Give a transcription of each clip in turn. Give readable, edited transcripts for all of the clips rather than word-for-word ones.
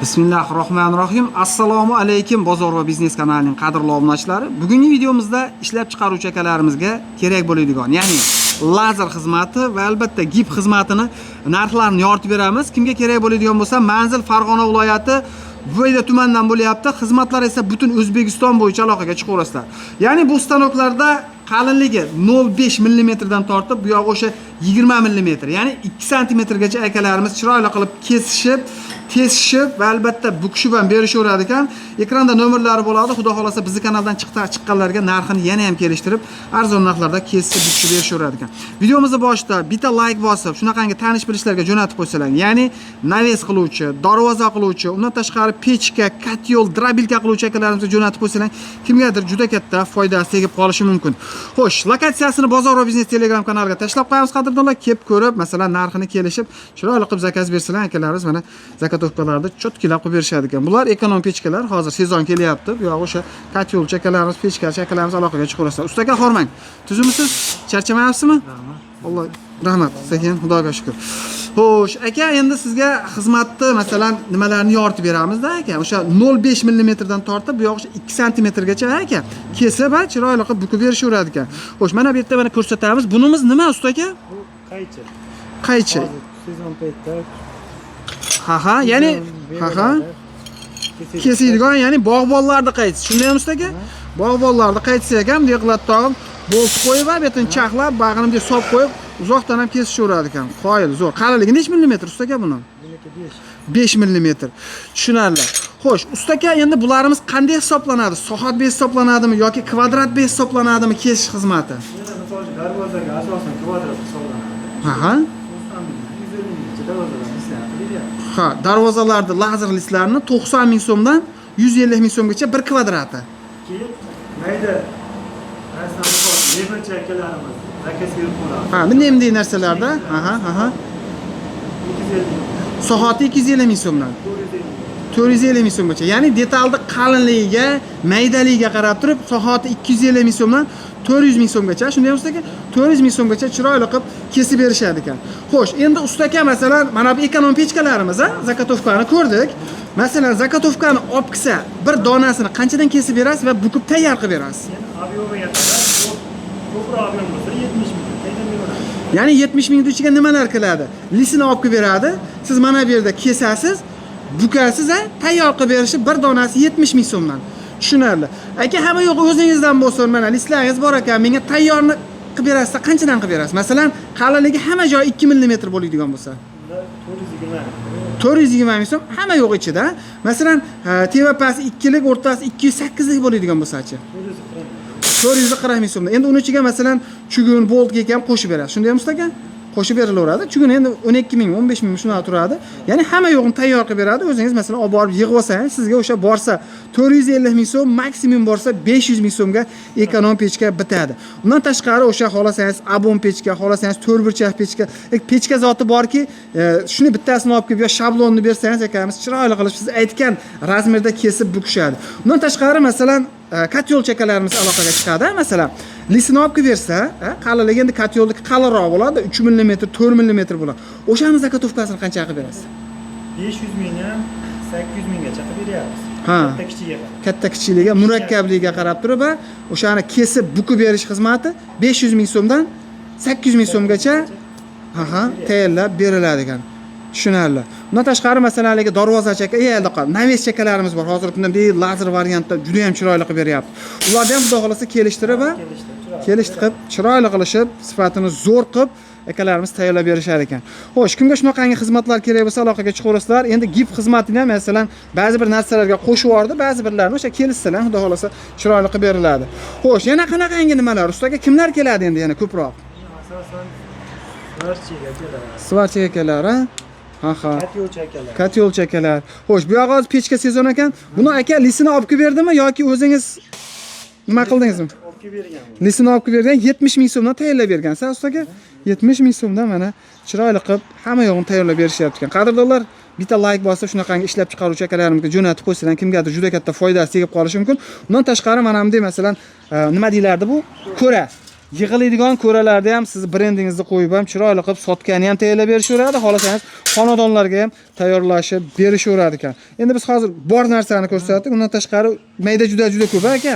Bismillahirrohmanirrohim. Assalomu alaykum bozor va biznes kanalining qadrli obunachilari. Bugungi videomizda ishlab chiqaruvchi akalarimizga kerak bo'ladigan, ya'ni lazer xizmati va albatta gip xizmatini narxlarini yoritib beramiz. Kimga kerak bo'ladigan bo'lsa, manzil Farg'ona viloyati Buvayda tumandan bo'lyapti. Xizmatlar esa butun O'zbekiston bo'yicha aloqaga chiqaverasizlar. Ya'ni bu stanoklarda qalinligi 0.5 mm dan tortib, bu yoq o'sha 20 mm, ya'ni 2 cm gacha akalarimiz chiroyli qilib kesishib va albatta bukishib ham berishaveradi ekan. Ekranda nomerlari bo'ladi. Xudo xolasa bizning kanaldan chiqqanlarga narxini yana ham kelishtirib, arzon narxlarda kesib bukishib berishaveradi ekan. Videomizni boshida bitta like bosib, shunaqangi tanish bilishlarga jo'natib qo'ysalar, ya'ni naves qiluvchi, darvoza qiluvchi, undan tashqari pechka, katyol, drabilka qiluvchi akalarimizga jo'natib qo'ysalar, kimgadir juda katta foydasi tegib qolishi mumkin. Xo'sh, lokatsiyasini Bozor va biznes Telegram kanaliga tashlab qo'yamiz, qadrdonlar. Kelib ko'rib, masalan, narxini kelishib, chiroyli qilib zakaz bersalar, akalarimiz mana zakotovkalarni cho'tkilab qo'yib berishadi ekan. Bular ekonom pechkalar, hozir sezon kelyapti. Bu yoq o'sha katyolchi akalarimiz, pechkachi akalarimiz aloqaga chiqaverasizlar. Ustaga hormang. Tuzimisiz? Charchamayapsizmi? Alloh rahmat. Sekin, Xudoga shukr. Xo'sh, aka, endi sizga xizmatni, masalan, nimalarni yoritib beramiz-da, aka. O'sha 0.5 mm dan tortib, bu yoq 2 cm gacha, aka. Kesib va chiroyli qilib bukib berishaveradi ekan. Xo'sh, mana bu yerda mana ko'rsatamiz. Bunimiz nima, usta aka? Bu qaychi. Qaychi. Sezon paytda. Ha, ya'ni kesiydigan, ya'ni bog'bonlarni qaytisi. Shundaymi usta aka? Bog'bonlarni qaytisi ekan, bunday qilib tog'im bo'lt qo'yib, bu yerdan chaqlab, bag'ini bunday solib qo'yib, uzoqdan ham kesishaveradi ekan. Qoyil, zo'r. Qalinligi necha millimetr usta aka buni? 5 mm. Tushunarli. Xo'sh, usta aka, endi bularimiz qanday hisoblanadi? Soat bes hisoblanadimi yoki kvadrat bes hisoblanadimi kesish xizmati? Misol uchun darvozaga asosan kvadrat hisoblanadi. Ha. Ha, darvozalarda lazer listlarini 90 ming so'mdan 150 ming so'mgacha 1 kvadrati. Keyin mayda mebel chakalarimiz zakaz berib qo'yamiz. Ha, bunday narsalarda, 250. Soati 250 ming so'mdan 450 ming so'mgacha. Ya'ni detalni qalinligiga, maydaligiga qarab turib, soati 250 ming so'mdan 400 ming so'mgacha, shunday usta aka, 400 ming so'mgacha chiroyli qilib kesib berishadi ekan. Xo'sh, endi usta aka, masalan, mana bu ekonom pechkalarimiz, zakotovkani ko'rdik. Masalan, zakotovkani olib kelsa, bir donasini qanchadan kesib berasiz va bukib tayyor qilib berasiz? Ob'yemiga ko'proq ob'yem bo'lsa 70 ming qaydan beradi. Ya'ni 70 ming ichiga nimalar keladi? Lisini olib kelib beradi. Siz mana bu yerda kesasiz, bukasiz, tayyor qilib berishi bir donasi 70 ming so'mdan. Tushunarli. Aka, hamma yo'q o'zingizdan bo'lsin, mana listlaringiz bor ekan, menga tayyorni qilib berasiz, qanchadan qilib berasiz? Masalan, qalinligi hamma joyi 2 mm bo'ladigan bo'lsa. 420 ming so'm hamma yo'q ichida. Masalan, tevapasi 2 lik, o'rtasi 208 lik bo'ladigan bo'lsa-chi. 440 ming so'mdan. Endi uni ichiga masalan chugun, bolt ham qo'shib berasiz. Shundaymi usta aka? Qo'shib berilaveradi. Chugun endi 12 ming, 15 ming shunday turadi. Ya'ni hamma yo'g'ini tayyor qilib beradi. O'zingiz masalan olib borib yig'ib olsangiz, sizga o'sha borsa 450 ming so'm, maksimum borsa 500 ming so'mga ekonom pechka bitadi. Undan tashqari o'sha xolasangiz abon pechka, xolasangiz to'rtburchak pechka, pechka zoti borki, shuni bittasini olib kelib yo shablonni bersangiz akamiz chiroyli qilib siz aytgan razmerda kesib bukishadi. Undan tashqari masalan katyol chakalarimiz aloqaga chiqadi. Masalan, lisini olib kelib bersa, qalinligi endi katyolniki qalinroq bo'ladi, 3 mm, 4 mm bo'ladi. O'shani zakotovkasini qancha qilib berasiz? 500 mingdan 800 minggacha qilib beryapmiz. Katta kichigiga. Katta kichikligiga, murakkabligiga qarab turib, o'shani kesib bukib berish xizmati 500 ming so'mdan 800 ming so'mgacha tayyorlab beriladi ekan. Tushunarli. Bundan tashqari masalanlarga darvoza chaka, naves chakalarimiz bor. Hozir bundan lazer variantda juda ham chiroyli qilib beryapti. Ularni ham xudo xolasa kelishtirib, chiroyli qilishib, sifatini zo'r qilib akalarimiz tayyorlab berishar ekan. Xo'sh, kimga shunaqangi xizmatlar kerak bo'lsa aloqaga chiqaverasizlar. Endi gip xizmatini ham masalan ba'zi bir narsalarga qo'shib yubordi, ba'zi birlarini o'sha kelishsalar, xudo xolasa chiroyli qilib beriladi. Xo'sh, yana qanaqangi nimalar? Ustaga kimlar keladi endi yana ko'proq? Asosan svarchiga keladi. Svarchiga keladi, Katyol chakalar. Xo'sh, bu yoq hozir pechka sezon ekan. Buni aka lisini olib kelib berdimi yoki o'zingiz nima qildingizmi? Olib kelib bergan. Lisini olib kelib bergan, 70 ming so'mdan tayyorlab bergansiz ustaga. 70 ming so'mdan mana chiroyli qilib hamma yo'g'ini tayyorlab berishyapti ekan. Qadrdonlar, bitta like bosib shunaqangi ishlab chiqaruvchi akalarimizga jo'natib qo'ysalar, kimgadir juda katta foydasi tegib qolishi mumkin. Undan tashqari mana bunday masalan nima deylardi bu? yig'iladigan ko'ralarda ham siz brendingizni qo'yib ham chiroyli qilib sotgani ham tayyorlab berishaveradi. Xohlasangiz xonadonlarga ham tayyorlashib berishaveradi ekan. Endi biz hozir bor narsani ko'rsatdik. Undan tashqari mayda juda ko'p aka.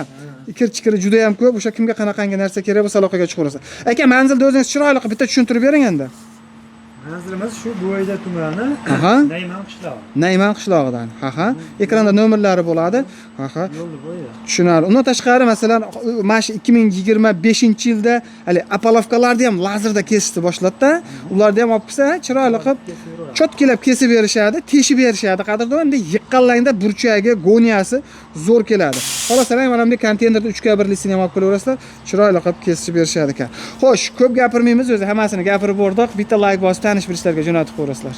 Ikir-chikiri juda ham ko'p. O'sha kimga qanaqangi narsa kerak bo'lsa aloqaga chiqaverasiz. Aka, manzilni o'zingiz chiroyli qilib bitta tushuntirib bering endi. Manzilimiz shu Bo'yda tumani, Aha. Nayman qishlog'i. Nayman qishlog'idan. Ha. Ekranda nomerlari bo'ladi. Ha. Yo'lni bo'yi. Tushunarli. Undan tashqari masalan, mana shu 2025-yilda hali apolovkalarni ham lazerda kesishni boshlatdi. Ularni ham olib kelsa, chiroyli qilib cho'tkilab kesib berishadi, teshib berishadi. Qadrdon, endi yiqqanlangda burchagi, goniyasi zo'r keladi. Xohlasalar mana bunday konteynerda 3x1lisini ham olib kelaverasizlar, chiroyli qilib kesib berishadi ekan. Xo'sh, ko'p gapirmaymiz, o'zi hammasini gapirib bordik. Bitta like bosib tanish bilishlarga jo'natib qo'yasizlar.